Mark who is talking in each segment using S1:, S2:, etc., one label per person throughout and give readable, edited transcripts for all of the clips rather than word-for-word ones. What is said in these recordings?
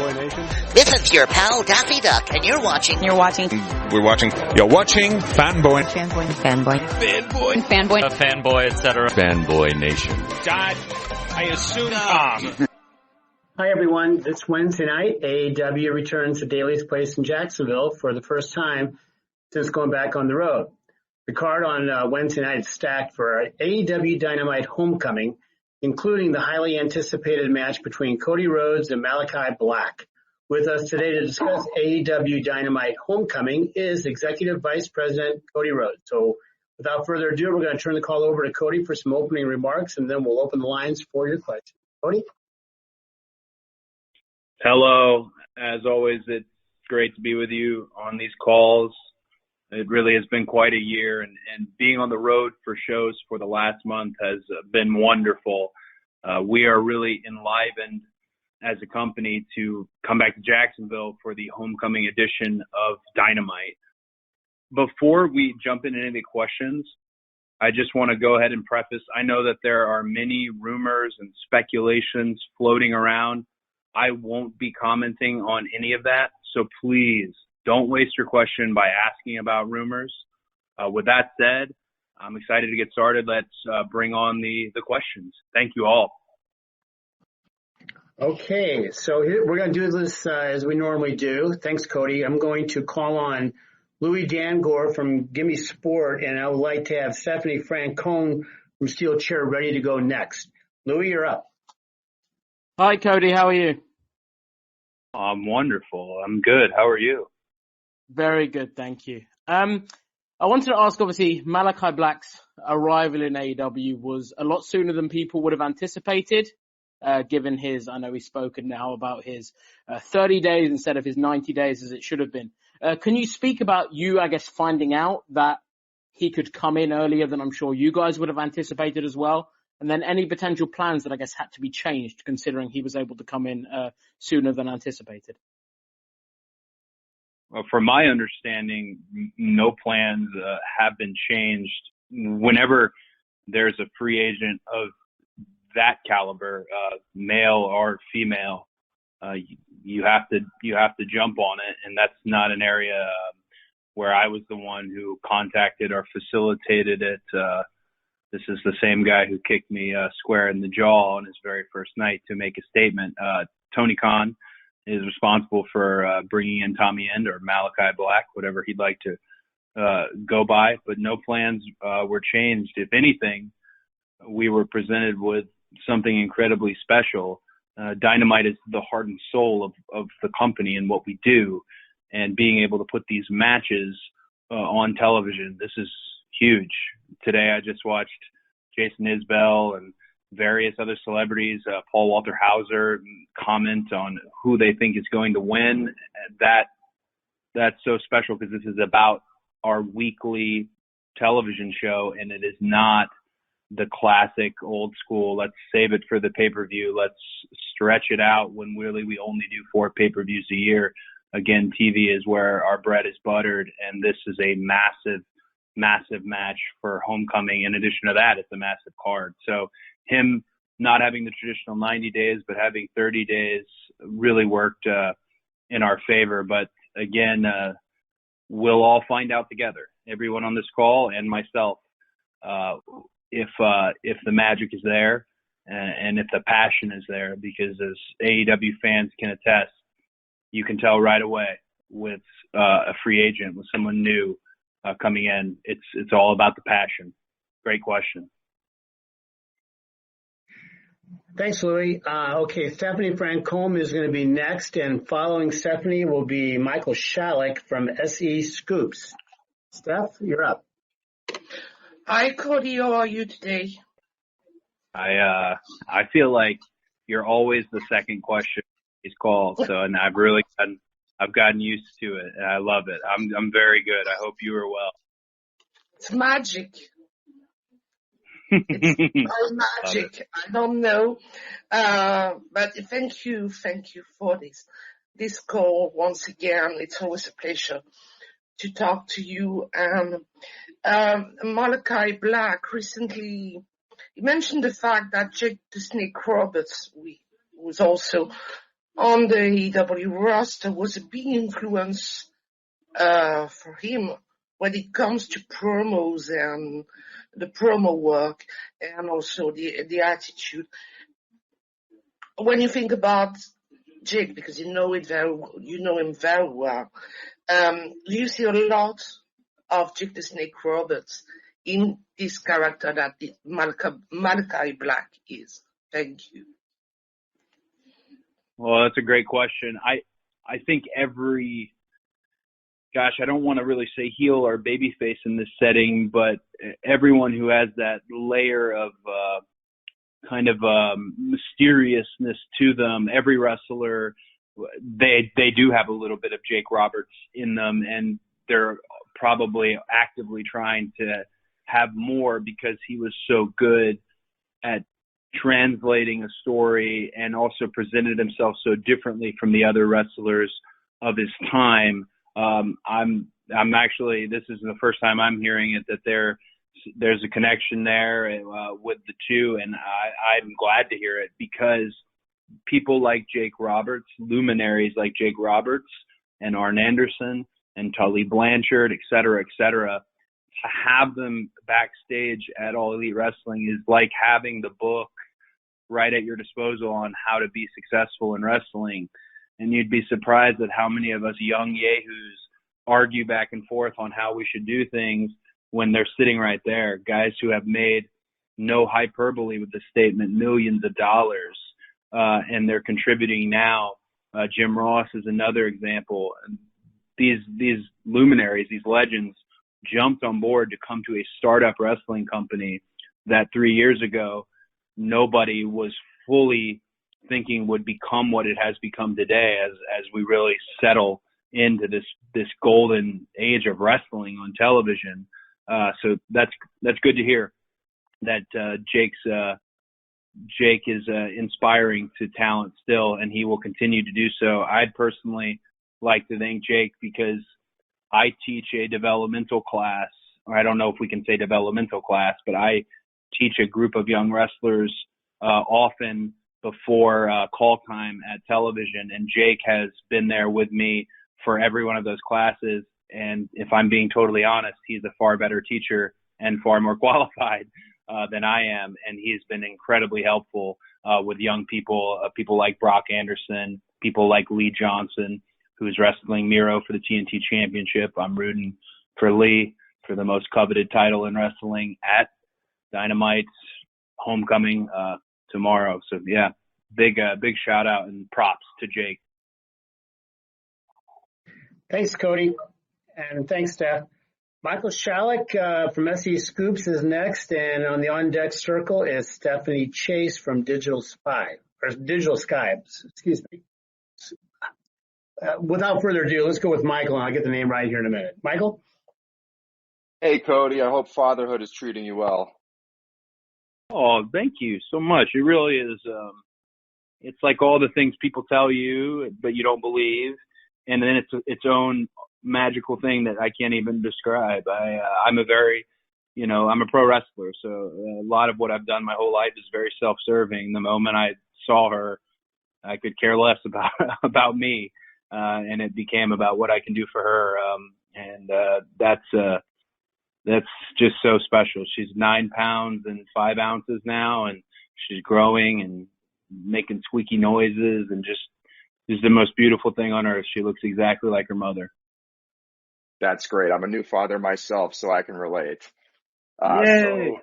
S1: Fanboy Nation.
S2: This is your pal Daffy Duck, and you're watching.
S3: You're watching Fanboy.
S4: Fanboy, etc.
S5: Fanboy Nation.
S4: God, I assume Tom.
S6: Hi everyone, this Wednesday night, AEW returns to Daly's Place in Jacksonville for the first time since going back on the road. The card on Wednesday night is stacked for AEW Dynamite Homecoming, including the highly anticipated match between Cody Rhodes and Malakai Black. With us today to discuss AEW Dynamite Homecoming is Executive Vice President Cody Rhodes. So without further ado, we're going to turn the call over to Cody for some opening remarks, and then we'll open the lines for your questions. Cody?
S7: Hello. As always, it's great to be with you on these calls. It really has been quite a year, and being on the road for shows for the last month has been wonderful. We are really enlivened as a company to come back to Jacksonville for the homecoming edition of Dynamite. Before we jump into any of the questions, I just want to go ahead and preface, I know that there are many rumors and speculations floating around. I won't be commenting on any of that, so please don't waste your question by asking about rumors. With that said, I'm excited to get started. Let's bring on the questions. Thank you all.
S6: Okay, so we're going to do this as we normally do. Thanks, Cody. I'm going to call on Louis Dangor from Gimme Sport, and I would like to have Stephanie Francone from Steel Chair ready to go next. Louis, you're up.
S4: Hi, Cody. How are you?
S7: I'm wonderful. I'm good. How are you?
S4: Very good, thank you. I wanted to ask, obviously, Malakai Black's arrival in AEW was a lot sooner than people would have anticipated, given his, I know he's spoken now about his 30 days instead of his 90 days as it should have been. Can you speak about you, I guess, finding out that he could come in earlier than I'm sure you guys would have anticipated as well? And then any potential plans that I guess had to be changed considering he was able to come in sooner than anticipated?
S7: Well, from my understanding, no plans have been changed. Whenever there's a free agent of that caliber, male or female, you have to jump on it, and that's not an area where I was the one who contacted or facilitated it. This is the same guy who kicked me square in the jaw on his very first night to make a statement. Tony Khan is responsible for bringing in Tommy End or Malakai Black, whatever he'd like to go by. But no plans were changed. If anything, we were presented with something incredibly special. Dynamite is the heart and soul of the company and what we do. And being able to put these matches on television, this is huge. Today I just watched Jason Isbell and various other celebrities, Paul Walter Hauser, comment on who they think is going to win. That's so special because this is about our weekly television show, and it is not the classic old school, let's save it for the pay-per-view, let's stretch it out when really we only do 4 pay-per-views a year. Again, TV is where our bread is buttered, and this is a massive match for homecoming. In addition to that, it's a massive card. So him not having the traditional 90 days, but having 30 days really worked in our favor. But again, we'll all find out together, everyone on this call and myself, if the magic is there and if the passion is there, because as AEW fans can attest, you can tell right away with a free agent, with someone new, coming in, it's all about the passion. Great question.
S6: Thanks, Louis. Okay, Stephanie Francome is going to be next, and following Stephanie will be Michael Shalik from SE Scoops. Steph, you're up.
S8: Hi, Cody. How are you today?
S7: I feel like you're always the second question in these calls, and I've gotten used to it, and I love it. I'm very good. I hope you are well.
S8: It's magic. It's all magic. I don't know, but thank you for this call once again. It's always a pleasure to talk to you. And Malakai Black recently, he mentioned the fact that Jake the Snake Roberts was also on the AEW roster was a big influence for him when it comes to promos and the promo work and also the attitude. When you think about Jake, because you know him very well, you see a lot of Jake the Snake Roberts in this character that Malakai Black is. Thank you.
S7: Well, that's a great question. I think I don't want to really say heel or babyface in this setting, but everyone who has that layer of kind of mysteriousness to them, every wrestler, they do have a little bit of Jake Roberts in them, and they're probably actively trying to have more because he was so good at translating a story and also presented himself so differently from the other wrestlers of his time. I'm actually, this is the first time I'm hearing it, that there's a connection there with the two, and I'm glad to hear it, because people like Jake Roberts, luminaries like Jake Roberts and Arn Anderson and Tully Blanchard, et cetera, to have them backstage at All Elite Wrestling is like having the book right at your disposal on how to be successful in wrestling. And you'd be surprised at how many of us young yahoos argue back and forth on how we should do things when they're sitting right there. Guys who have made, no hyperbole with the statement, millions of dollars, and they're contributing now. Jim Ross is another example. These luminaries, these legends, jumped on board to come to a startup wrestling company that 3 years ago nobody was fully thinking would become what it has become today, as we really settle into this golden age of wrestling on television. So that's good to hear that Jake is inspiring to talent still, and he will continue to do so. I'd personally like to thank Jake because I teach a developmental class, or I don't know if we can say developmental class, but I teach a group of young wrestlers often before call time at television, and Jake has been there with me for every one of those classes. And if I'm being totally honest, he's a far better teacher and far more qualified than I am, and he's been incredibly helpful with young people, people like Brock Anderson, people like Lee Johnson, who's wrestling Miro for the TNT Championship. I'm rooting for Lee for the most coveted title in wrestling at Dynamite's homecoming tomorrow. So yeah, big shout out and props to Jake.
S6: Thanks, Cody, and thanks, Steph. Michael Shalik from SE Scoops is next, and on the on-deck circle is Stephanie Chase from Digital Sky. Excuse me. Without further ado, let's go with Michael, and I'll get the name right here in a minute. Michael?
S1: Hey, Cody. I hope fatherhood is treating you well.
S7: Oh, thank you so much. It really is. It's like all the things people tell you, but you don't believe, and then it's its own magical thing that I can't even describe. I'm I'm a pro wrestler, so a lot of what I've done my whole life is very self-serving. The moment I saw her, I could care less about me, and it became about what I can do for her. And that's just so special. She's 9 pounds and 5 ounces now, and she's growing and making squeaky noises, and just is the most beautiful thing on earth. She looks exactly like her mother.
S1: That's great. I'm a new father myself, so I can relate.
S7: Yay!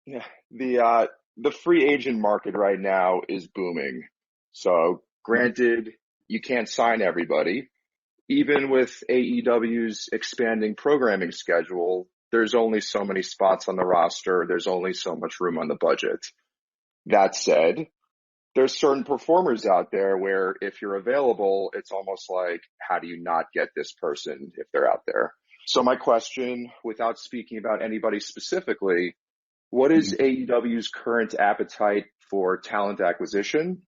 S1: The free agent market right now is booming. So granted, you can't sign everybody. Even with AEW's expanding programming schedule, there's only so many spots on the roster. There's only so much room on the budget. That said, there's certain performers out there where if you're available, it's almost like, how do you not get this person if they're out there? So my question, without speaking about anybody specifically, what is AEW's current appetite for talent acquisition?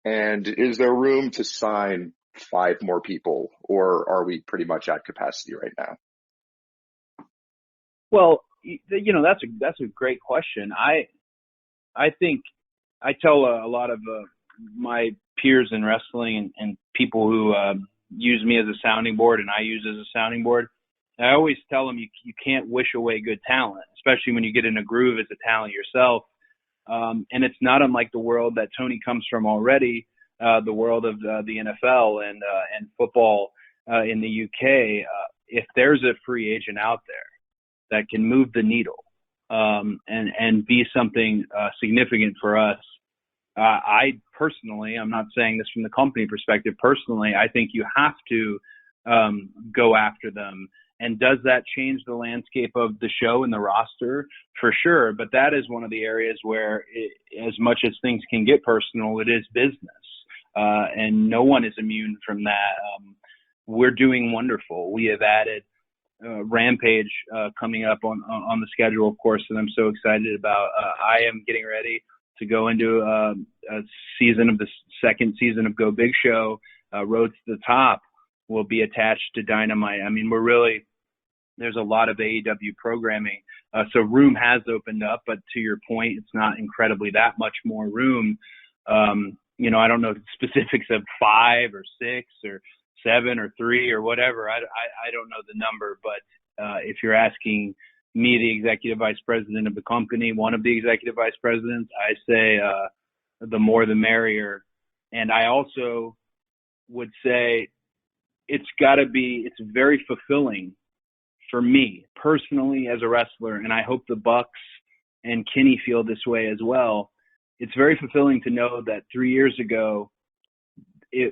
S1: And is there room to sign 5 more people, or are we pretty much at capacity right now?
S7: Well, that's a great question. I think I tell a lot of my peers in wrestling and people who use me as a sounding board and I use as a sounding board, I always tell them you can't wish away good talent, especially when you get in a groove as a talent yourself. And it's not unlike the world that Tony comes from already, the world of the NFL and football in the UK. If there's a free agent out there that can move the needle and be something significant for us, I personally, I'm not saying this from the company perspective, personally, I think you have to go after them. And does that change the landscape of the show and the roster? For sure. But that is one of the areas where, as much as things can get personal, it is business. And no one is immune from that. We're doing wonderful. We have added Rampage coming up on the schedule, of course, and I'm so excited about. I am getting ready to go into a season of the second season of Go Big Show. Road to the Top will be attached to Dynamite. I mean, there's a lot of AEW programming. So room has opened up, but to your point, it's not incredibly that much more room. I don't know the specifics of 5 or 6 or 7 or 3 or whatever. I don't know the number, but if you're asking me, the executive vice president of the company, one of the executive vice presidents, I say the more the merrier. And I also would say it's very fulfilling for me personally as a wrestler, and I hope the Bucks and Kenny feel this way as well. It's very fulfilling to know that 3 years ago,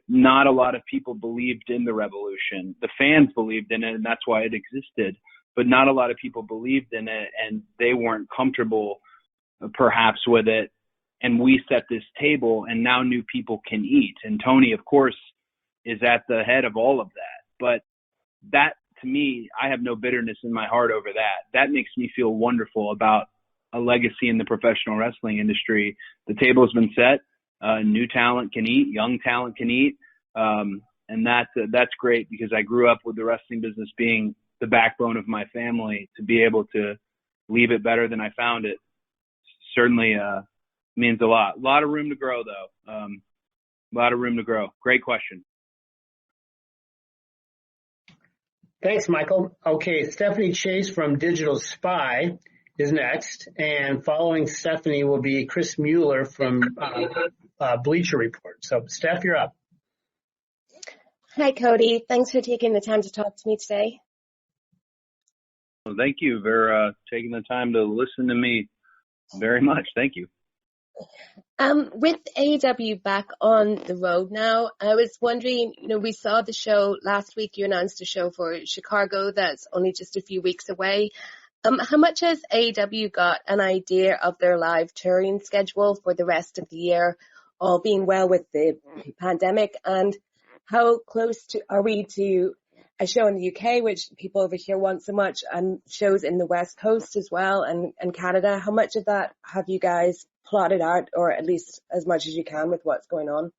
S7: not a lot of people believed in the revolution. The fans believed in it, and that's why it existed. But not a lot of people believed in it, and they weren't comfortable, perhaps, with it. And we set this table, and now new people can eat. And Tony, of course, is at the head of all of that. But that, to me, I have no bitterness in my heart over that. That makes me feel wonderful about a legacy in the professional wrestling industry. The table has been set. New talent can eat. Young talent can eat. And that's great, because I grew up with the wrestling business being the backbone of my family. To be able to leave it better than I found it certainly means a lot. A lot of room to grow, though. A lot of room to grow. Great question.
S6: Thanks, Michael. Okay, Stephanie Chase from Digital Spy is next, and following Stephanie will be Chris Mueller from Bleacher Report. So, Steph, you're up.
S3: Hi, Cody. Thanks for taking the time to talk to me today.
S7: Well, thank you for taking the time to listen to me very much. Thank you.
S3: With AEW back on the road now, I was wondering, we saw the show last week. You announced a show for Chicago that's only just a few weeks away. How much has AEW got an idea of their live touring schedule for the rest of the year, all being well with the pandemic? And how close are we to a show in the UK, which people over here want so much, and shows in the West Coast as well, and Canada? How much of that have you guys plotted out, or at least as much as you can with what's going on?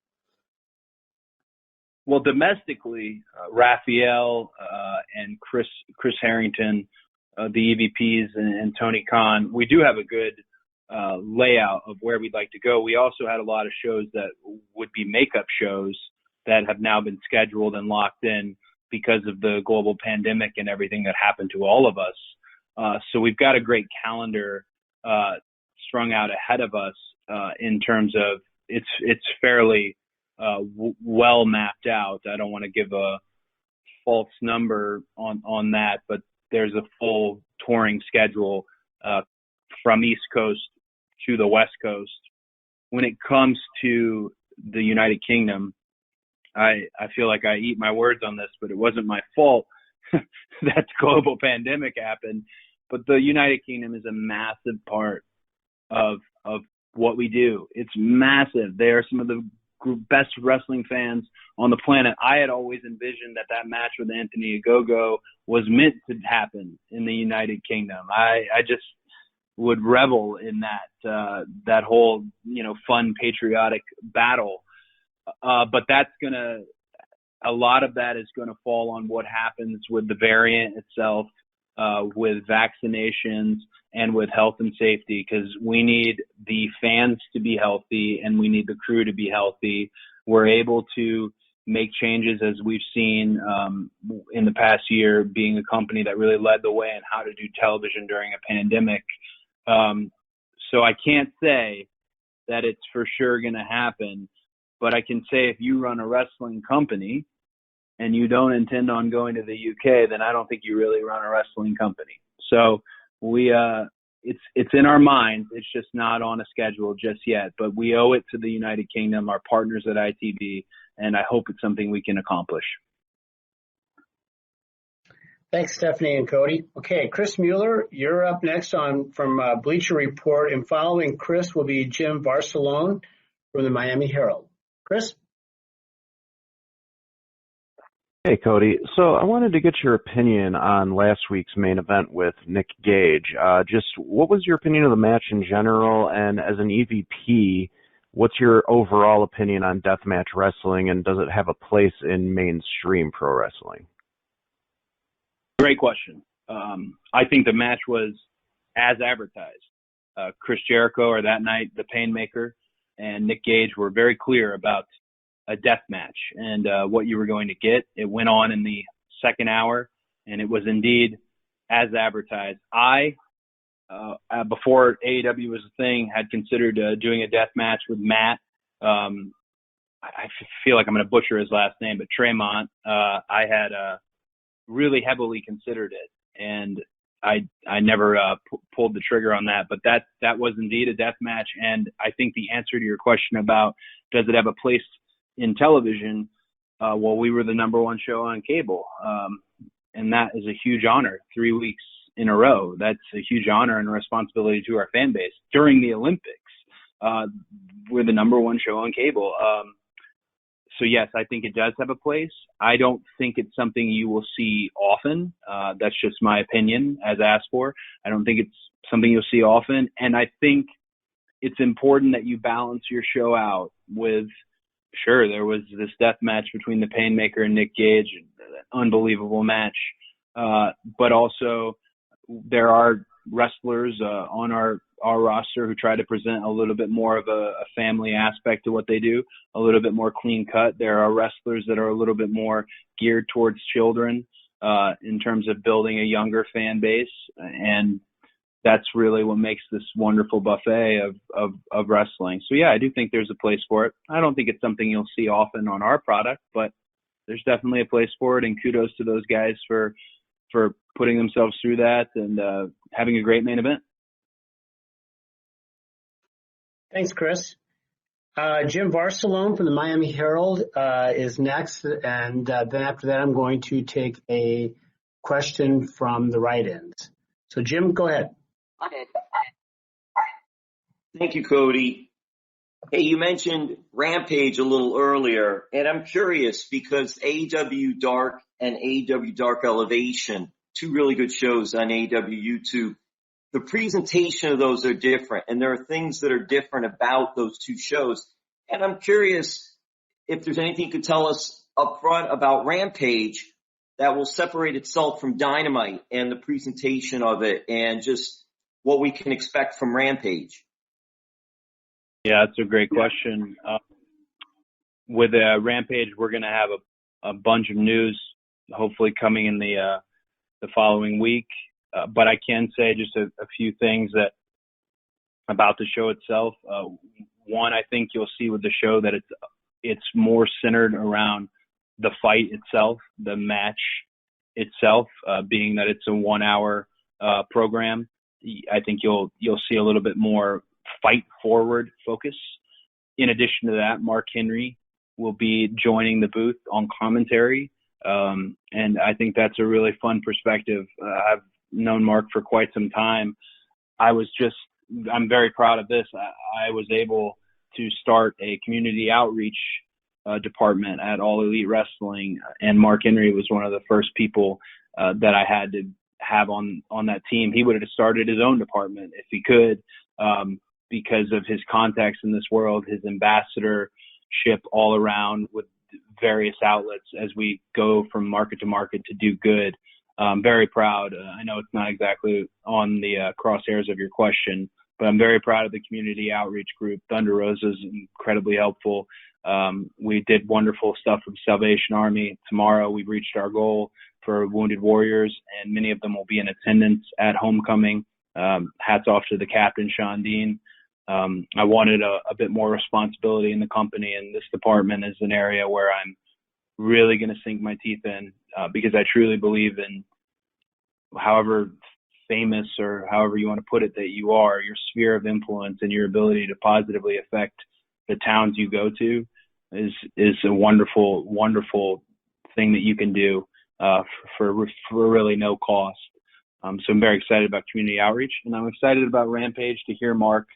S7: Well, domestically, Raphael and Chris Harrington, the EVPs, and Tony Khan, we do have a good layout of where we'd like to go. We also had a lot of shows that would be makeup shows that have now been scheduled and locked in because of the global pandemic and everything that happened to all of us. So we've got a great calendar strung out ahead of us in terms of it's fairly well mapped out. I don't want to give a false number on that, but there's a full touring schedule from East Coast to the West Coast. When it comes to the United Kingdom, I feel like I eat my words on this, but it wasn't my fault that the global pandemic happened. But the United Kingdom is a massive part of what we do. It's massive. They are some of the best wrestling fans on the planet. I had always envisioned that match with Anthony Ogogo was meant to happen in the United Kingdom. I just would revel in that whole, fun patriotic battle. But a lot of that is going to fall on what happens with the variant itself, with vaccinations and with health and safety, because we need the fans to be healthy and we need the crew to be healthy. we're able to make changes, as we've seen in the past year, being a company that really led the way in how to do television during a pandemic. So I can't say that it's for sure going to happen, but I can say if you run a wrestling company and you don't intend on going to the UK, then I don't think you really run a wrestling company. So it's in our minds. It's just not on a schedule just yet, but we owe it to the United Kingdom, our partners at ITV, and I hope it's something we can accomplish.
S6: Thanks, Stephanie and Cody. Okay, Chris Mueller, you're up next from Bleacher Report, and following Chris will be Jim Barcelone from the Miami Herald. Chris?
S5: Hey, Cody. So I wanted to get your opinion on last week's main event with Nick Gage. Just what was your opinion of the match in general? And as an EVP, what's your overall opinion on deathmatch wrestling, and does it have a place in mainstream pro wrestling?
S7: Great question. I think the match was as advertised. Chris Jericho, or that night, the Painmaker, and Nick Gage were very clear about a death match and what you were going to get. It went on in the second hour, and it was indeed as advertised. I, before AEW was a thing, had considered doing a death match with Matt. I feel like I'm going to butcher his last name, but Tremont. I had really heavily considered it, and I never pulled the trigger on that. But that was indeed a death match, and I think the answer to your question about does it have a place in television, well, we were the number one show on cable, and that is a huge honor. 3 weeks in a row, that's a huge honor and a responsibility to our fan base. During the Olympics, we're the number one show on cable. So yes, I think it does have a place. I don't think it's something you will see often. That's just my opinion as asked for. I don't think it's something you'll see often. And I think it's important that you balance your show out with, sure, there was this death match between the Painmaker and Nick Gage, an unbelievable match. But also there are wrestlers on our roster who try to present a little bit more of a family aspect to what they do, a little bit more clean cut. There are wrestlers that are a little bit more geared towards children in terms of building a younger fan base. And that's really what makes this wonderful buffet of wrestling. So yeah, I do think there's a place for it. I don't think it's something you'll see often on our product, but there's definitely a place for it. And kudos to those guys for putting themselves through that and having a great main event.
S6: Thanks, Chris. Jim Barcelone from the Miami Herald is next, and then after that I'm going to take a question from the right end. So Jim, go ahead.
S9: Thank you, Cody. Hey, you mentioned Rampage a little earlier, and I'm curious because AEW Dark and AEW Dark Elevation, two really good shows on AEW YouTube, the presentation of those are different, and there are things that are different about those two shows. And I'm curious if there's anything you could tell us up front about Rampage that will separate itself from Dynamite and the presentation of it and just what we can expect from Rampage.
S7: Yeah, that's a great question. With Rampage, we're going to have a bunch of news hopefully coming in the following week. But I can say just a few things about the show itself. One, I think you'll see with the show that it's more centered around the fight itself, the match itself, being that it's a 1 hour program. I think you'll see a little bit more fight forward focus. In addition to that, Mark Henry will be joining the booth on commentary. And I think that's a really fun perspective. I've known Mark for quite some time. I'm very proud of this. I was able to start a community outreach department at All Elite Wrestling, and Mark Henry was one of the first people that I had to have on that team. He would have started his own department if he could, because of his contacts in this world, his ambassadorship all around with various outlets as we go from market to market to do good. I'm very proud. I know it's not exactly on the crosshairs of your question, but I'm very proud of the community outreach group. Thunder Rosa is incredibly helpful. We did wonderful stuff with Salvation Army. Tomorrow we've reached our goal for Wounded Warriors, and many of them will be in attendance at homecoming. Hats off to the captain, Sean Dean. I wanted a bit more responsibility in the company, and this department is an area where I'm really going to sink my teeth in because I truly believe in however famous or however you want to put it that you are, your sphere of influence and your ability to positively affect the towns you go to is a wonderful, wonderful thing that you can do for really no cost. So I'm very excited about community outreach, and I'm excited about Rampage to hear Mark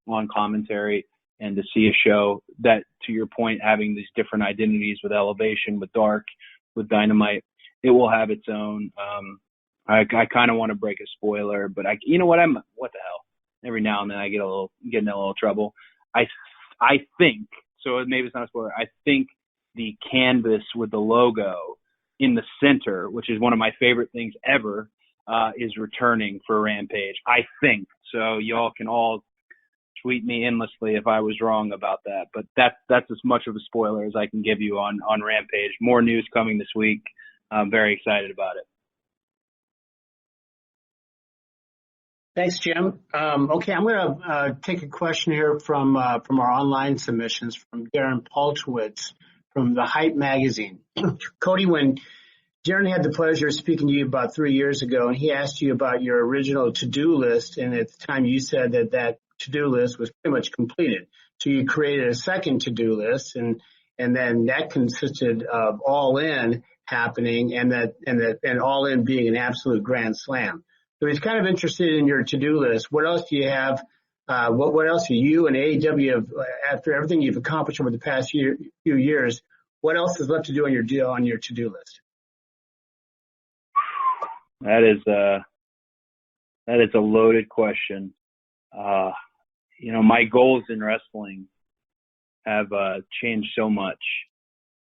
S7: on commentary and to see a show that, to your point, having these different identities with Elevation, with Dark, with Dynamite, it will have its own. I kind of want to break a spoiler, but you know what? What the hell? Every now and then I get in a little trouble. I think, so maybe it's not a spoiler. I think the canvas with the logo in the center, which is one of my favorite things ever, is returning for Rampage. I think so. Y'all can all tweet me endlessly if I was wrong about that, but that's as much of a spoiler as I can give you on Rampage. More news coming this week. I'm very excited about it.
S6: Thanks, Jim. Okay, I'm going to take a question here from our online submissions from Darren Paltwitz from The Hype magazine. Cody, when Darren had the pleasure of speaking to you about 3 years ago, and he asked you about your original to-do list, and at the time you said that to-do list was pretty much completed. So you created a second to-do list, and then that consisted of All In happening, and All In being an absolute grand slam. So he's kind of interested in your to-do list. What else do you have? What else do you and AEW have, after everything you've accomplished over the past few years, what else is left to do on your to-do list?
S7: That is a loaded question. My goals in wrestling have changed so much.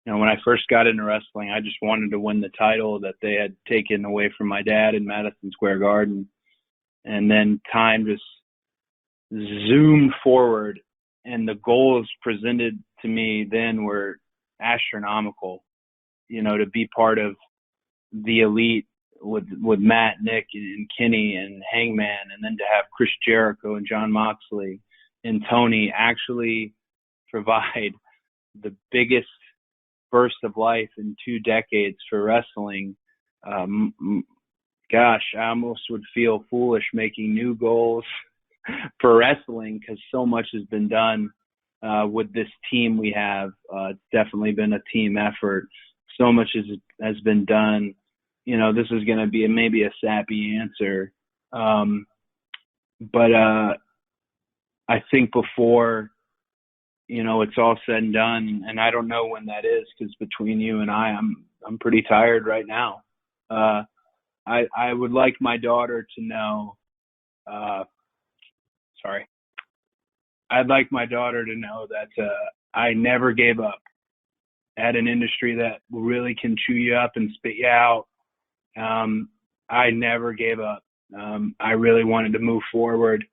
S7: When I first got into wrestling, I just wanted to win the title that they had taken away from my dad in Madison Square Garden. And then time just zoomed forward, and the goals presented to me then were astronomical. To be part of the elite with Matt, Nick, and Kenny and Hangman, and then to have Chris Jericho and John Moxley and Tony actually provide the biggest burst of life in 2 decades for wrestling. Gosh, I almost would feel foolish making new goals for wrestling because so much has been done with this team we have. It's definitely been a team effort. So much has been done. This is going to be maybe a sappy answer. But I think before, it's all said and done, and I don't know when that is, because between you and I'm pretty tired right now. I would like my daughter to know, I'd like my daughter to know that I never gave up at an industry that really can chew you up and spit you out. I never gave up. I really wanted to move forward,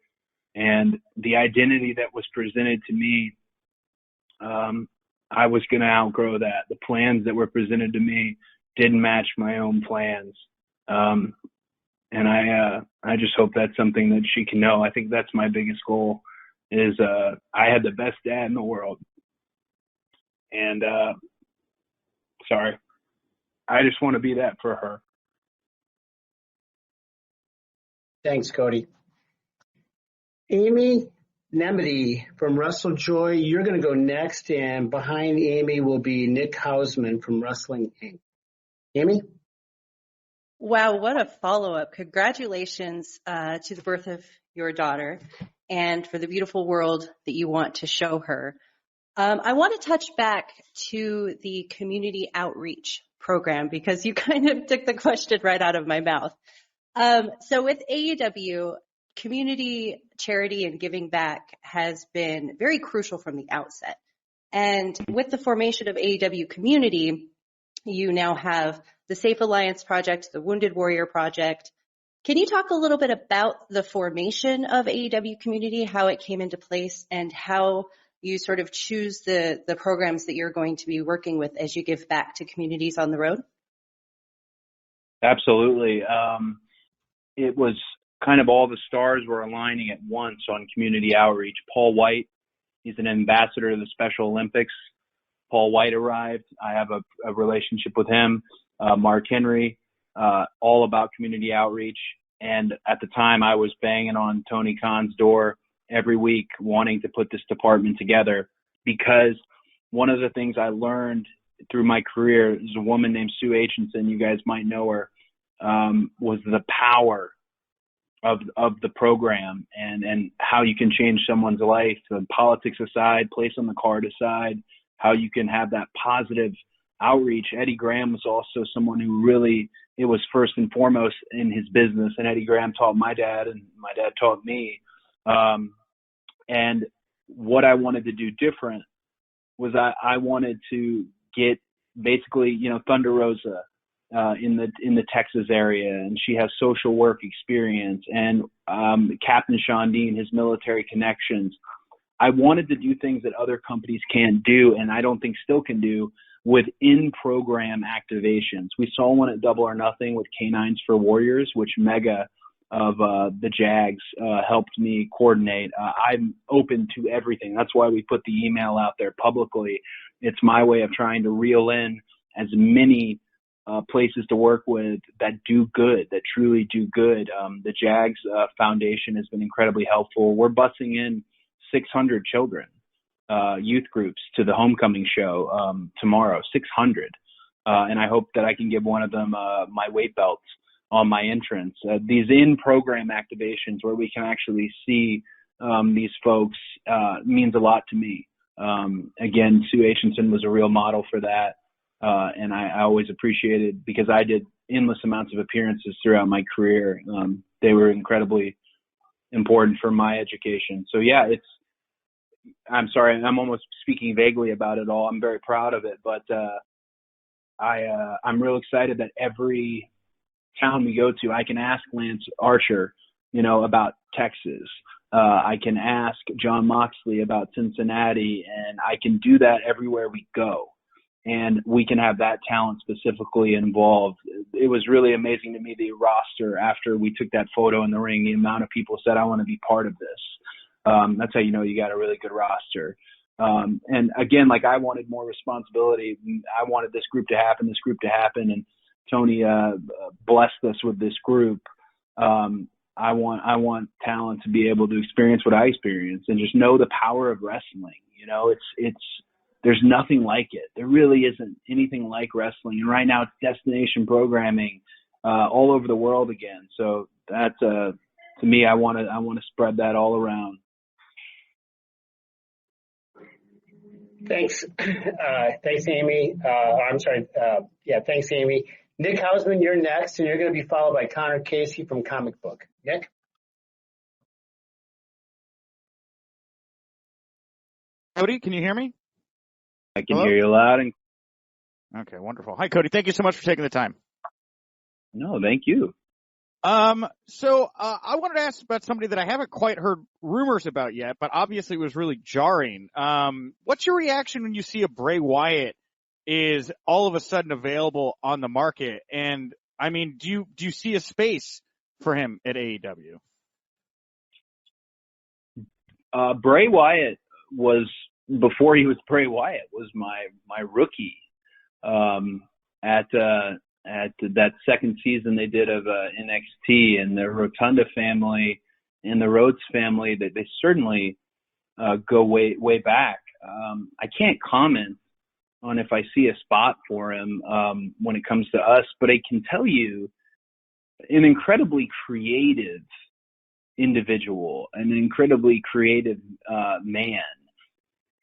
S7: and the identity that was presented to me, I was going to outgrow that. The plans that were presented to me didn't match my own plans. And I just hope that's something that she can know. I think that's my biggest goal is, I had the best dad in the world. And, I just want to be that for her.
S6: Thanks, Cody. Amy Nemedy from Wrestle Joy, you're going to go next, and behind Amy will be Nick Hausman from Wrestling Inc. Amy?
S10: Wow, what a follow-up. Congratulations to the birth of your daughter and for the beautiful world that you want to show her. I want to touch back to the community outreach program because you kind of took the question right out of my mouth. So with AEW, community charity and giving back has been very crucial from the outset. And with the formation of AEW Community, you now have the Safe Alliance Project, the Wounded Warrior Project. Can you talk a little bit about the formation of AEW Community, how it came into place, and how you sort of choose the programs that you're going to be working with as you give back to communities on the road?
S7: Absolutely. It was kind of all the stars were aligning at once on community outreach. Paul White, he's an ambassador to the Special Olympics. Paul White arrived. I have a relationship with him. Mark Henry, all about community outreach. And at the time, I was banging on Tony Khan's door every week wanting to put this department together, because one of the things I learned through my career is a woman named Sue Aitchison, you guys might know her, was the power of the program and how you can change someone's life, politics aside, place on the card aside, how you can have that positive outreach. Eddie Graham was also someone who really, it was first and foremost in his business, and Eddie Graham taught my dad and my dad taught me. And what I wanted to do different was I wanted to get basically, Thunder Rosa in the Texas area, and she has social work experience, and Captain Sean Dean, his military connections. I wanted to do things that other companies can't do, and I don't think still can do, with in-program activations. We saw one at Double or Nothing with Canines for Warriors, which Mega of the Jags helped me coordinate. I'm open to everything. That's why we put the email out there publicly. It's my way of trying to reel in as many places to work with that do good, that truly do good. The Jags Foundation has been incredibly helpful. We're busing in 600 children, youth groups, to the homecoming show tomorrow, 600. And I hope that I can give one of them my weight belts on my entrance. These in-program activations where we can actually see these folks means a lot to me. Again, Sue Aitchison was a real model for that. And I always appreciated, because I did endless amounts of appearances throughout my career. They were incredibly important for my education. So yeah, I'm sorry, I'm almost speaking vaguely about it all. I'm very proud of it, but I'm real excited that every town we go to, I can ask Lance Archer, about Texas. I can ask John Moxley about Cincinnati, and I can do that everywhere we go. And we can have that talent specifically involved. It was really amazing to me, the roster, after we took that photo in the ring, the amount of people said, I want to be part of this. That's how you know you got a really good roster. And again, I wanted more responsibility. I wanted this group to happen, and Tony blessed us with this group. I want talent to be able to experience what I experienced and just know the power of wrestling. There's nothing like it. There really isn't anything like wrestling. And right now it's destination programming all over the world again. So that's to me, I want to spread that all around.
S6: Thanks. Thanks, Amy. Thanks, Amy. Nick Hausman, you're next, and you're going to be followed by Connor Casey from Comic Book. Nick?
S11: Cody, can you hear me?
S7: I can hear you loud and
S11: okay, wonderful. Hi, Cody. Thank you so much for taking the time.
S7: No, thank you.
S11: So I wanted to ask about somebody that I haven't quite heard rumors about yet, but obviously was really jarring. What's your reaction when you see a Bray Wyatt is all of a sudden available on the market? And I mean, do you see a space for him at AEW?
S7: Bray Wyatt was, before he was Bray Wyatt, was my rookie at that second season they did of NXT, and the Rotunda family and the Rhodes family, they certainly go way back. I can't comment on if I see a spot for him when it comes to us, but I can tell you an incredibly creative individual, an incredibly creative man.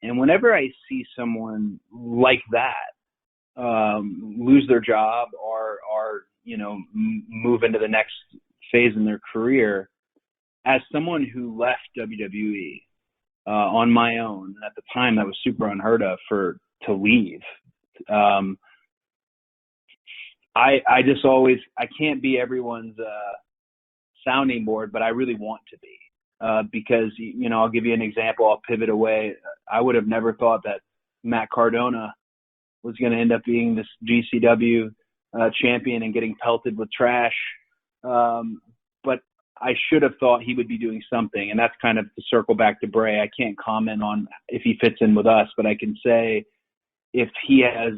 S7: And whenever I see someone like that lose their job or move into the next phase in their career, as someone who left WWE on my own, and at the time that was super unheard of to leave, I just always, I can't be everyone's sounding board, but I really want to be. because, I'll give you an example. I'll pivot away. I would have never thought that Matt Cardona was going to end up being this GCW champion and getting pelted with trash. But I should have thought he would be doing something. And that's kind of to circle back to Bray. I can't comment on if he fits in with us, but I can say if he has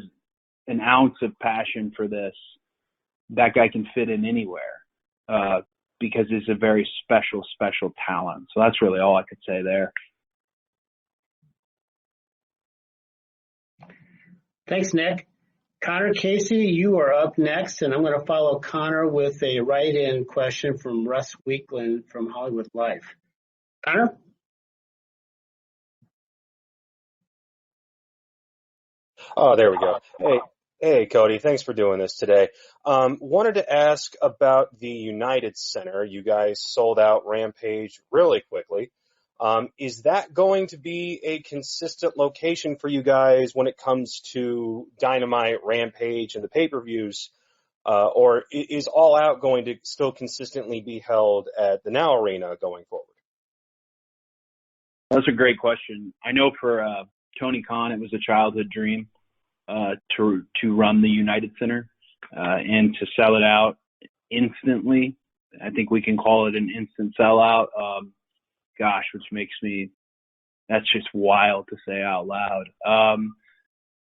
S7: an ounce of passion for this, that guy can fit in anywhere because he's a very special, special talent. So that's really all I could say there.
S6: Thanks, Nick. Connor Casey, you are up next, and I'm going to follow Connor with a write-in question from Russ Weekland from Hollywood Life. Connor?
S12: Oh, there we go. Hey, Cody, thanks for doing this today. Wanted to ask about the United Center. You guys sold out Rampage really quickly. Is that going to be a consistent location for you guys when it comes to Dynamite, Rampage, and the pay-per-views? Or is All Out going to still consistently be held at the Now Arena going forward?
S7: That's a great question. I know for Tony Khan, it was a childhood dream to run the United Center and to sell it out instantly. I think we can call it an instant sellout. Which makes me, that's just wild to say out loud.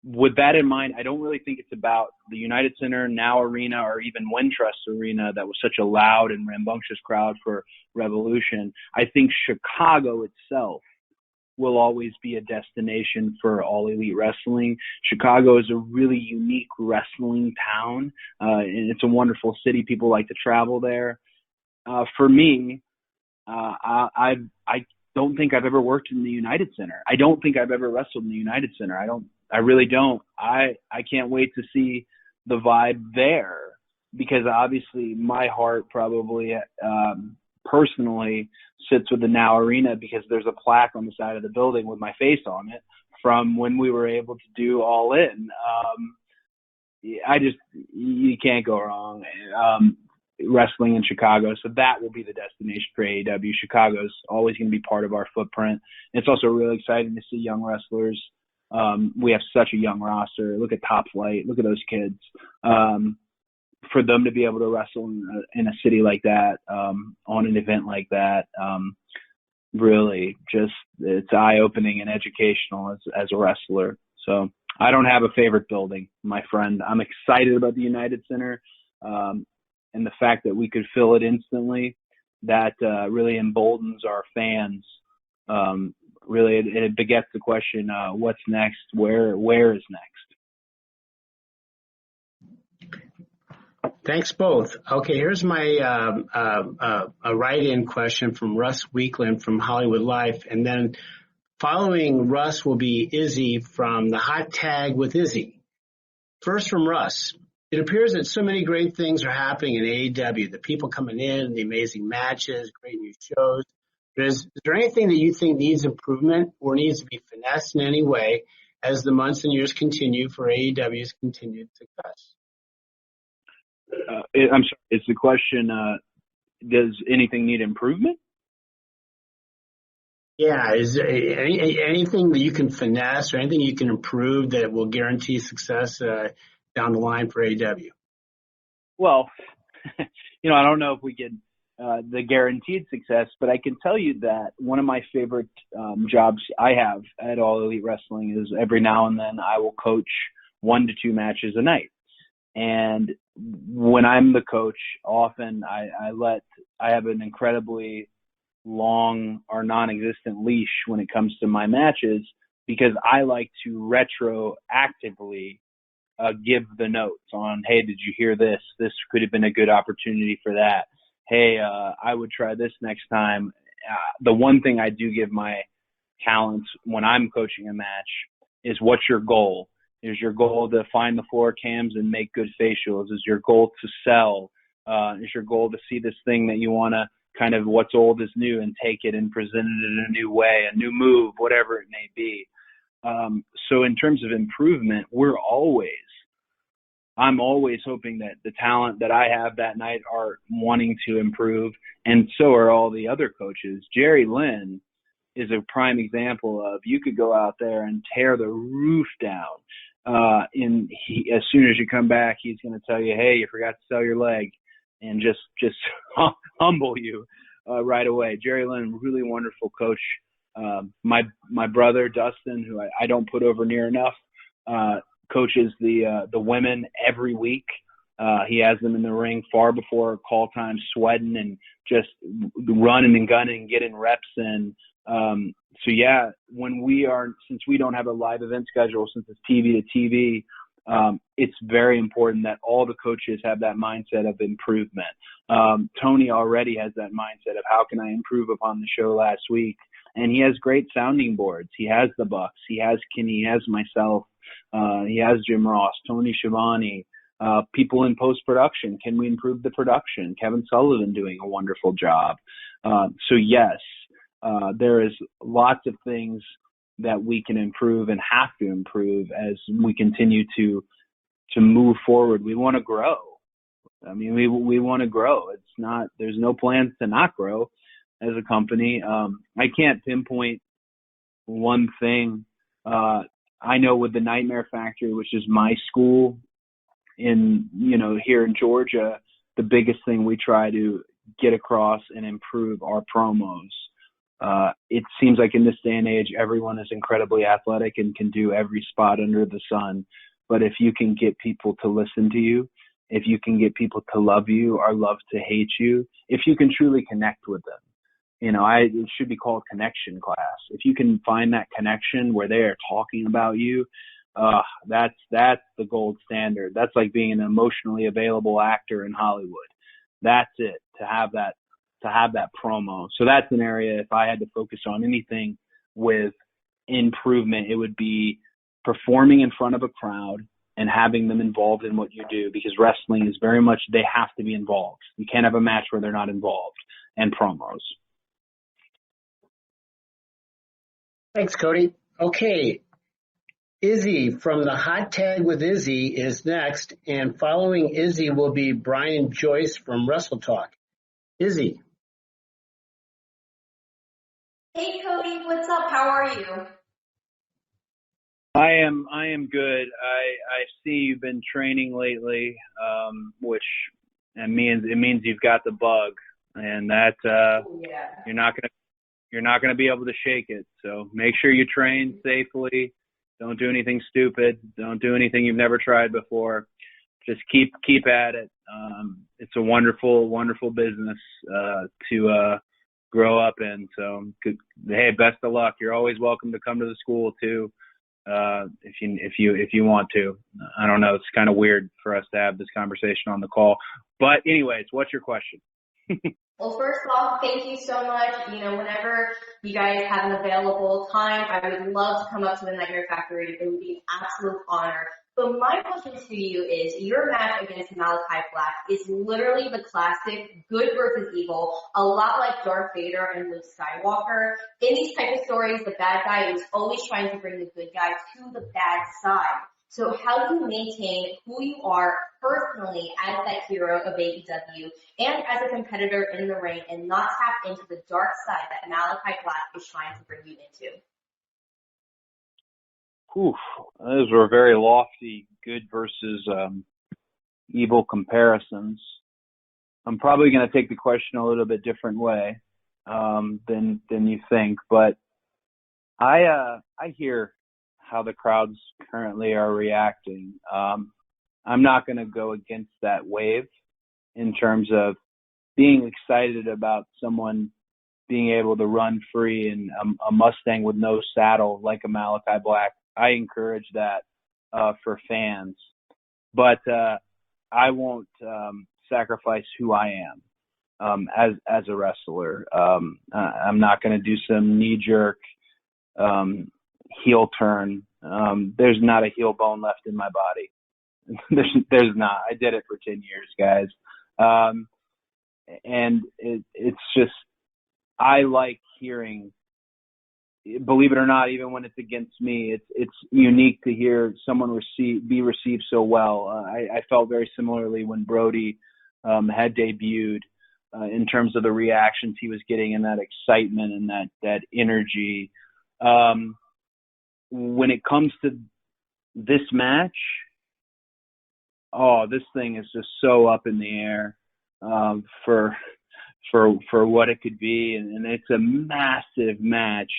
S7: With that in mind, I don't really think it's about the United Center, Now Arena, or even Wintrust Arena that was such a loud and rambunctious crowd for Revolution. I think Chicago itself will always be a destination for All Elite Wrestling. Chicago is a really unique wrestling town, and it's a wonderful city. People like to travel there. For me, I don't think I've ever worked in the United Center. I don't think I've ever wrestled in the United Center. I really don't. I can't wait to see the vibe there because obviously my heart probably personally sits with the Now Arena because there's a plaque on the side of the building with my face on it from when we were able to do All In. You can't go wrong. Wrestling in Chicago, so that will be the destination for AEW. Chicago's always going to be part of our footprint. It's also really exciting to see young wrestlers. We have such a young roster. Look at Top Flight. Look at those kids. For them to be able to wrestle in a city like that, on an event like that, really just it's eye-opening and educational as a wrestler. So I don't have a favorite building, my friend. I'm excited about the United Center. And the fact that we could fill it instantly, that really emboldens our fans. Really, it begets the question, what's next? Where is next?
S6: Thanks both. Okay, here's my a write-in question from Russ Weekland from Hollywood Life. And then following Russ will be Izzy from the Hot Tag with Izzy. First from Russ. It appears that so many great things are happening in AEW. The people coming in, the amazing matches, great new shows. But is there anything that you think needs improvement or needs to be finessed in any way as the months and years continue for AEW's continued success?
S7: I'm sorry. Is the question, does anything need improvement?
S6: Yeah. Is there anything that you can finesse or anything you can improve that will guarantee success down the line for AEW?
S7: Well, I don't know if we get the guaranteed success, but I can tell you that one of my favorite jobs I have at All Elite Wrestling is every now and then I will coach 1 to 2 matches a night. And when I'm the coach, often I have an incredibly long or non-existent leash when it comes to my matches because I like to retroactively give the notes on, hey, did you hear this? This could have been a good opportunity for that. Hey, I would try this next time. The one thing I do give my talents when I'm coaching a match is what's your goal? Is your goal to find the floor cams and make good facials? Is your goal to sell? Is your goal to see this thing that you want to kind of what's old is new and take it and present it in a new way, a new move, whatever it may be. So in terms of improvement, we're always I'm always hoping that the talent that I have that night are wanting to improve, and so are all the other coaches. Jerry Lynn is a prime example of you could go out there and tear the roof down. As soon as you come back, he's going to tell you, hey, you forgot to sell your leg, and just humble you right away. Jerry Lynn, really wonderful coach. My brother Dustin, who I don't put over near enough, coaches the women every week. He has them in the ring far before call time, sweating and just running and gunning, getting reps in. So yeah, since we don't have a live event schedule, since it's TV to TV, it's very important that all the coaches have that mindset of improvement. Tony already has that mindset of how can I improve upon the show last week? And he has great sounding boards. He has the Bucks. He has Kenny. He has myself. He has Jim Ross, Tony Schiavone, people in post-production. Can we improve the production? Kevin Sullivan doing a wonderful job. So yes, there is lots of things that we can improve and have to improve as we continue to move forward. We want to grow. I mean, we want to grow. There's no plans to not grow as a company. I can't pinpoint one thing. I know with the Nightmare Factory, which is my school here in Georgia, the biggest thing we try to get across and improve are promos. It seems like in this day and age, everyone is incredibly athletic and can do every spot under the sun. But if you can get people to listen to you, if you can get people to love you or love to hate you, if you can truly connect with them, it should be called connection class. If you can find that connection where they are talking about you, that's the gold standard. That's like being an emotionally available actor in Hollywood. That's it, to have that promo. So that's an area, if I had to focus on anything with improvement, it would be performing in front of a crowd and having them involved in what you do, because wrestling is very much, they have to be involved. You can't have a match where they're not involved, and promos.
S6: Thanks, Cody. Okay. Izzy from the Hot Tag with Izzy is next, and following Izzy will be Brian Joyce from Wrestle Talk. Izzy.
S13: Hey, Cody, what's up? How are you?
S7: I am good. I see you've been training lately, which it means you've got the bug, and that you're not gonna be able to shake it. So make sure you train safely. Don't do anything stupid. Don't do anything you've never tried before. Just keep at it. It's a wonderful, wonderful business to grow up in. So hey, best of luck. You're always welcome to come to the school too. If you want to. I don't know. It's kind of weird for us to have this conversation on the call. But anyways, what's your question?
S13: Well, first off, thank you so much. Whenever you guys have an available time, I would love to come up to the Nightmare Factory. It would be an absolute honor. But my question to you is, your match against Malakai Black is literally the classic good versus evil, a lot like Darth Vader and Luke Skywalker. In these type of stories, the bad guy is always trying to bring the good guy to the bad side. So how do you maintain who you are personally as that hero of AEW and as a competitor in the ring and not tap into the dark side that Malakai Black is trying to bring you into?
S7: Oof, those were very lofty good versus evil comparisons. I'm probably going to take the question a little bit different way than you think, but I hear how the crowds currently are reacting. I'm not going to go against that wave in terms of being excited about someone being able to run free in a Mustang with no saddle like a Malakai Black. I encourage that for fans, but I won't sacrifice who I am as a wrestler. I'm not going to do some knee-jerk heel turn. There's not a heel bone left in my body. There's not. I did it for 10 years, guys. And it's just, I like hearing
S14: believe it or not, even when it's against me, it's unique to hear someone be received so well. I felt very similarly when Brody had debuted in terms of the reactions he was getting and that excitement and that energy. When it comes to this match, this thing is just so up in the air for what it could be, and it's a massive match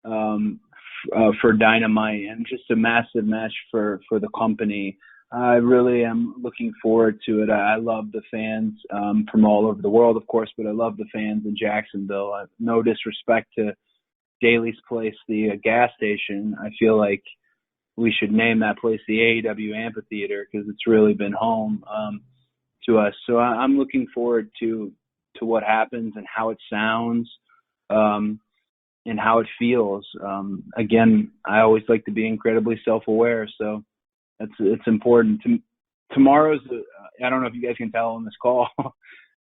S14: for Dynamite, and just a massive match for the company. I really am looking forward to it. I love the fans from all over the world, of course, but I love the fans in Jacksonville. No disrespect to Daly's Place, the gas station. I feel like we should name that place the AEW Amphitheater, because it's really been home to us. So I'm looking forward to what happens and how it sounds and how it feels. Again, I always like to be incredibly self-aware, so it's important. Tomorrow's, I don't know if you guys can tell on this call,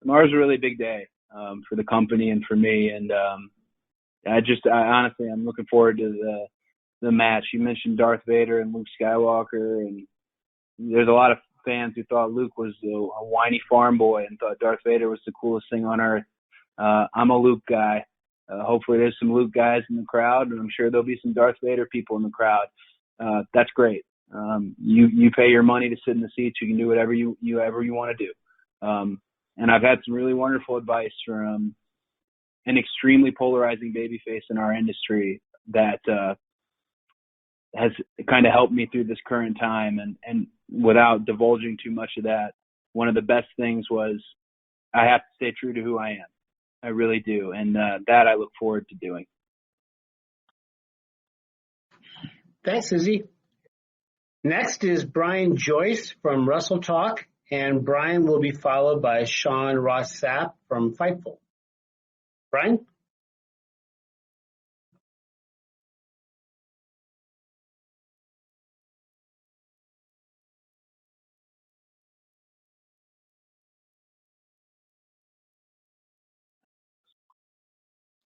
S14: tomorrow's a really big day for the company and for me, and I honestly, I'm looking forward to the match. You mentioned Darth Vader and Luke Skywalker, and there's a lot of fans who thought Luke was a whiny farm boy and thought Darth Vader was the coolest thing on earth. I'm a Luke guy. Hopefully there's some Luke guys in the crowd, and I'm sure there'll be some Darth Vader people in the crowd. That's great. You pay your money to sit in the seats. You can do whatever you want to do. And I've had some really wonderful advice from an extremely polarizing babyface in our industry that has kind of helped me through this current time. And without divulging too much of that, one of the best things was I have to stay true to who I am. I really do. And that I look forward to doing.
S6: Thanks, Izzy. Next is Brian Joyce from Wrestle Talk, and Brian will be followed by Sean Ross Sapp from Fightful. Brian?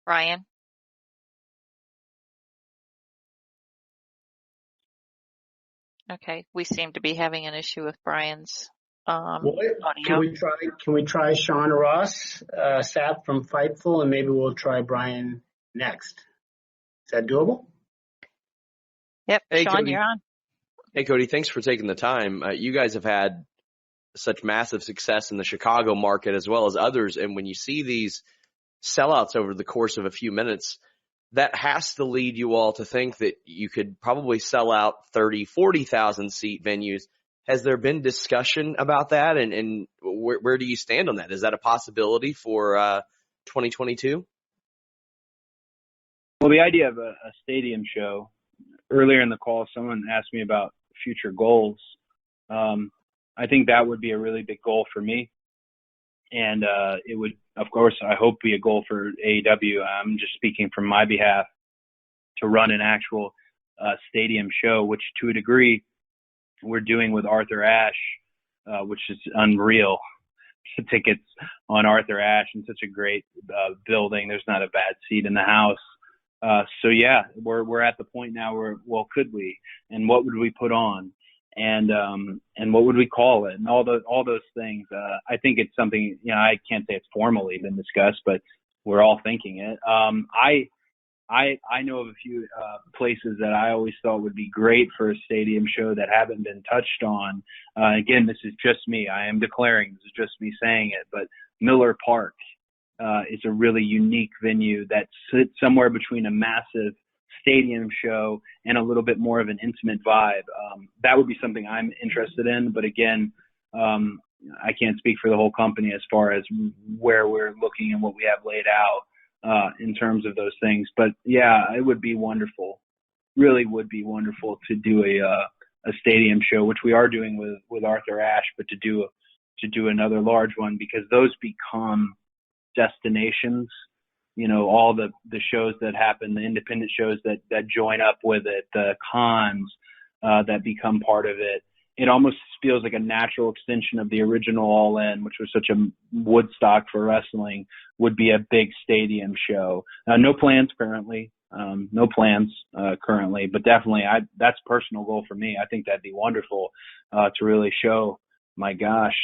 S15: Brian? Okay, we seem to be having an issue with Brian's audio.
S6: Can we try Sean Ross Sapp from Fightful, and maybe we'll try Brian next. Is that doable?
S15: Yep,
S16: hey,
S15: Sean,
S16: Cody.
S15: you're on.
S16: Hey, Cody, thanks for taking the time. You guys have had such massive success in the Chicago market as well as others, and when you see these sellouts over the course of a few minutes, that has to lead you all to think that you could probably sell out 30, 40,000 seat venues. Has there been discussion about that, and where do you stand on that? Is that a possibility for 2022?
S14: Well, the idea of a stadium show, earlier in the call, someone asked me about future goals. I think that would be a really big goal for me. And it would, of course, I hope be a goal for AEW. I'm just speaking from my behalf, to run an actual stadium show, which to a degree we're doing with Arthur Ashe, which is unreal. The tickets on Arthur Ashe in such a great building. There's not a bad seat in the house. So yeah, we're at the point now where, well, could we? And what would we put on? And what would we call it? And all those things. I think it's something, I can't say it's formally been discussed, but we're all thinking it. I know of a few places that I always thought would be great for a stadium show that haven't been touched on. Again, this is just me. I am declaring, this is just me saying it, but Miller Park is a really unique venue that sits somewhere between a massive stadium show and a little bit more of an intimate vibe. That would be something I'm interested in, but again, I can't speak for the whole company as far as where we're looking and what we have laid out in terms of those things. But yeah, it would be wonderful, really would be wonderful to do a stadium show, which we are doing with Arthur Ashe, but to do another large one, because those become destinations. All the shows that happen, the independent shows that join up with it, the cons that become part of it. It almost feels like a natural extension of the original All In, which was such a Woodstock for wrestling, would be a big stadium show. No plans currently. No plans currently, but definitely that's a personal goal for me. I think that'd be wonderful to really show, my gosh,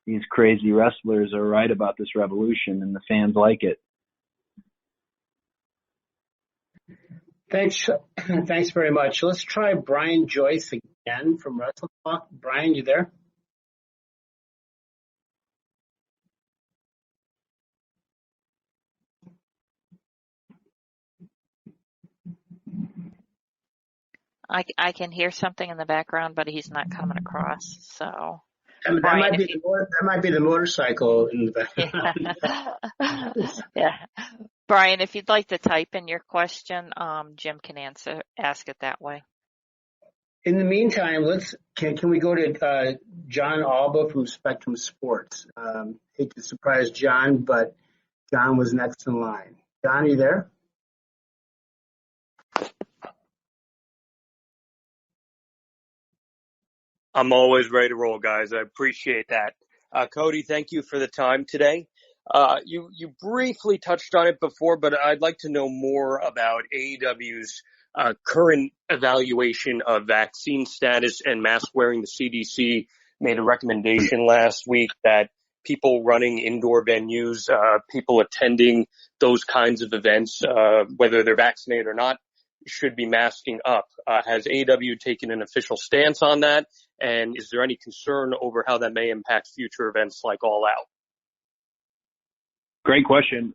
S14: these crazy wrestlers are right about this revolution and the fans like it.
S6: Thanks. Thanks very much. Let's try Brian Joyce again from Wrestle Talk. Brian, you there?
S15: I can hear something in the background, but he's not coming across. So,
S6: That
S15: Brian,
S6: might be the motorcycle in the background.
S15: yeah. Brian, if you'd like to type in your question, Jim can ask it that way.
S6: In the meantime, can we go to John Alba from Spectrum Sports? Hate to surprise John, but John was next in line. John, are you there?
S17: I'm always ready to roll, guys. I appreciate that. Cody, thank you for the time today. You briefly touched on it before, but I'd like to know more about AEW's current evaluation of vaccine status and mask wearing. The CDC made a recommendation last week that people running indoor venues, people attending those kinds of events, whether they're vaccinated or not, should be masking up. Has AEW taken an official stance on that? And is there any concern over how that may impact future events like All Out?
S14: Great question.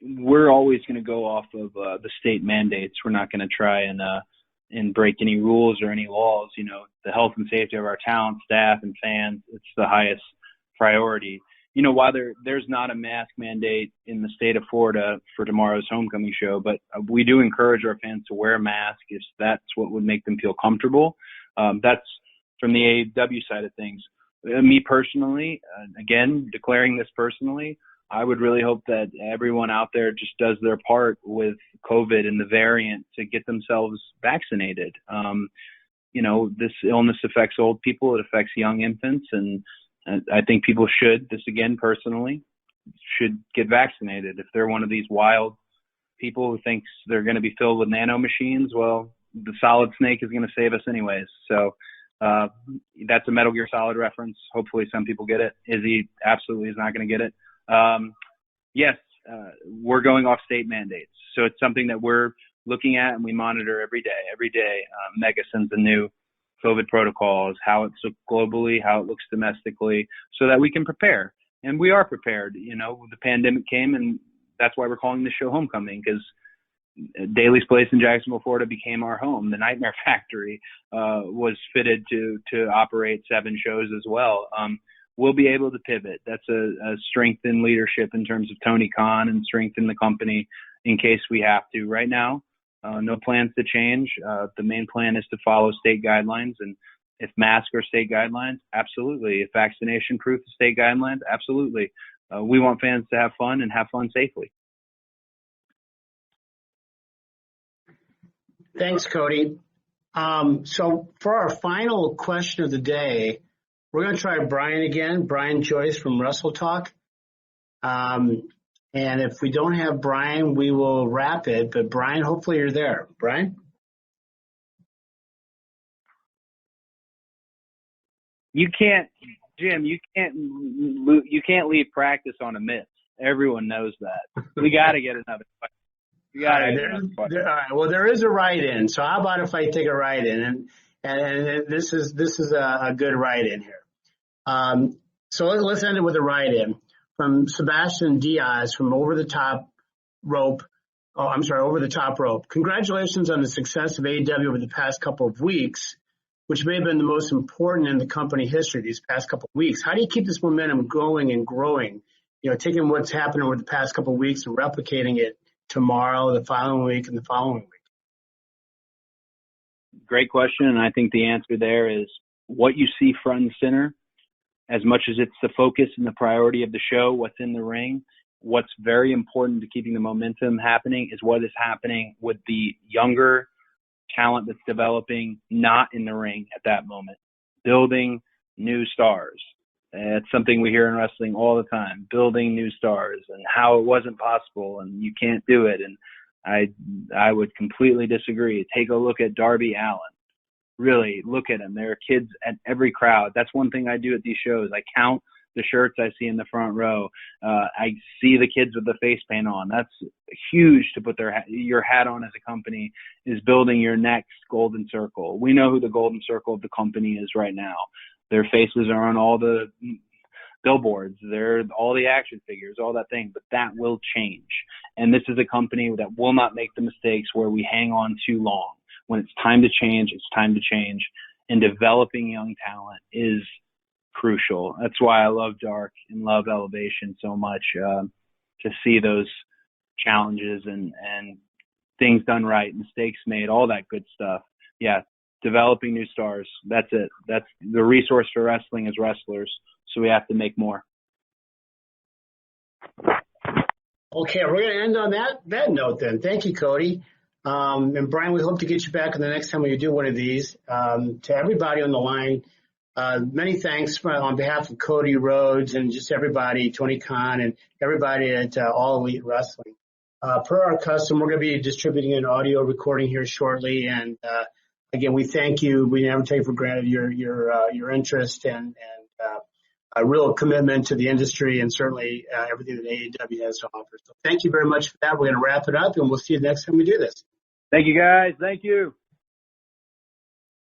S14: We're always going to go off of the state mandates. We're not going to try and break any rules or any laws. You know, the health and safety of our talent, staff, and fans, it's the highest priority. You know, while there's not a mask mandate in the state of Florida for tomorrow's homecoming show, but we do encourage our fans to wear a mask if that's what would make them feel comfortable. That's from the AEW side of things. Me personally, again, declaring this personally, I would really hope that everyone out there just does their part with COVID and the variant to get themselves vaccinated. You know, this illness affects old people. It affects young infants. And I think people should, this again personally, should get vaccinated. If they're one of these wild people who thinks they're going to be filled with nano machines, well, the Solid Snake is going to save us anyways. So that's a Metal Gear Solid reference. Hopefully some people get it. Izzy absolutely is not going to get it. Yes, we're going off state mandates. So it's something that we're looking at and we monitor every day. Every day, Mega sends the new COVID protocols, how it's looked globally, how it looks domestically, so that we can prepare. And we are prepared. You know, the pandemic came, and that's why we're calling this show Homecoming, because Daly's Place in Jacksonville, Florida became our home. The Nightmare Factory was fitted to operate 7 shows as well. We'll be able to pivot. That's a strength in leadership in terms of Tony Khan and strength in the company in case we have to. Right now, no plans to change. The main plan is to follow state guidelines. And if masks are state guidelines, absolutely. If vaccination proof is state guidelines, absolutely. We want fans to have fun and have fun safely.
S6: Thanks, Cody. So for our final question of the day, we're going to try Brian again, Brian Joyce from Wrestle Talk. And if we don't have Brian, we will wrap it. But Brian, hopefully you're there. Brian?
S14: Jim, you can't leave practice on a miss. Everyone knows that. We got to get another question.
S6: All right. Well, there is a write-in. So how about if I take a write-in? And this is a good write-in here. So let's end it with a write-in from Sebastian Diaz from Over the Top Rope. Over the Top Rope. Congratulations on the success of AEW over the past couple of weeks, which may have been the most important in the company history these past couple of weeks. How do you keep this momentum going and growing? You know, taking what's happened over the past couple of weeks and replicating it tomorrow, the following week, and the following week?
S14: Great question. And I think the answer there is what you see front and center. As much as it's the focus and the priority of the show, what's in the ring, what's very important to keeping the momentum happening is what is happening with the younger talent that's developing not in the ring at that moment. Building new stars. It's something we hear in wrestling all the time, building new stars and how it wasn't possible and you can't do it. And I would completely disagree. Take a look at Darby Allin. Really look at him. There are kids at every crowd. That's one thing I do at these shows. I count the shirts I see in the front row. I see the kids with the face paint on. That's huge to put your hat on as a company, is building your next golden circle. We know who the golden circle of the company is right now. Their faces are on all the billboards. They're all the action figures, all that thing, but that will change. And this is a company that will not make the mistakes where we hang on too long. When it's time to change, it's time to change. And developing young talent is crucial. That's why I love Dark and love Elevation so much, to see those challenges and things done right, mistakes made, all that good stuff. Yeah, developing new stars. That's it. That's the resource for wrestling is wrestlers, so we have to make more.
S6: Okay, we're going to end on that note then. Thank you, Cody. And Brian, we hope to get you back on the next time we do one of these. To everybody on the line, many thanks on behalf of Cody Rhodes and just everybody, Tony Khan and everybody at All Elite Wrestling. Per our custom, we're going to be distributing an audio recording here shortly. And again, we thank you. We never take for granted your interest and a real commitment to the industry and certainly everything that AEW has to offer. So thank you very much for that. We're going to wrap it up, and we'll see you next time we do this.
S14: Thank you, guys. Thank you.